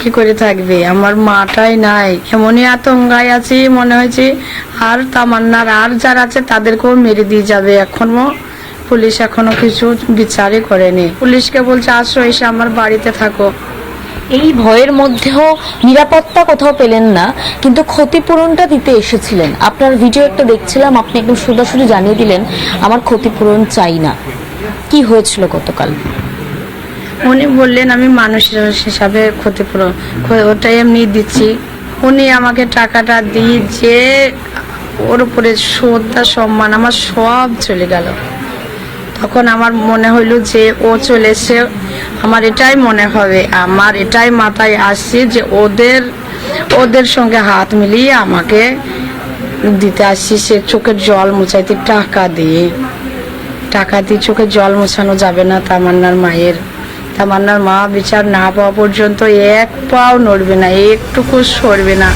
কি করে থাকবে, আমার মাটাই নাই। এমনই আতঙ্কায় আছি, মনে হয়েছে আর তামান্নার আর যারা আছে তাদেরকেও মেরে দিয়ে যাবে। এখনো পুলিশ এখনো কিছু বিচারই করেনি। পুলিশকে বলছে আসো, এসে আমার বাড়িতে থাকো। এই ভয়ের মধ্যেও নিরাপত্তা কোথাও পেলেন না, কিন্তু ক্ষতিপূরণটা দিতে এসেছিলেন। আপনার ভিডিও একটা দেখছিলাম, আপনি একদম সোজাসুজি জানিয়ে দিলেন আমার ক্ষতিপূরণ চাই না। কি হয়েছিল গতকাল? উনি বললেন আমি মানুষের হিসাবে ক্ষতিপূরণ ওটাই এমনি দিচ্ছি। উনি আমাকে টাকাটা দিয়ে যে ওর উপরে শ্রদ্ধা সম্মান আমার সব চলে গেল। তখন আমার মনে হইল যে ও চলেছে, আমার এটাই মনে হবে, আমার এটাই মাথায় আসছে যে ওদের সঙ্গে হাত মিলিয়ে আমাকে দিতে আসছি। সে চোখের জল মুছাইতে টাকা দিয়ে চোখের জল মোছানো যাবে না তামান্নার মায়ের। তামান্নার মা বিচার না পাওয়া পর্যন্ত এক পাও নড়বে না, একটুকু সরবে না।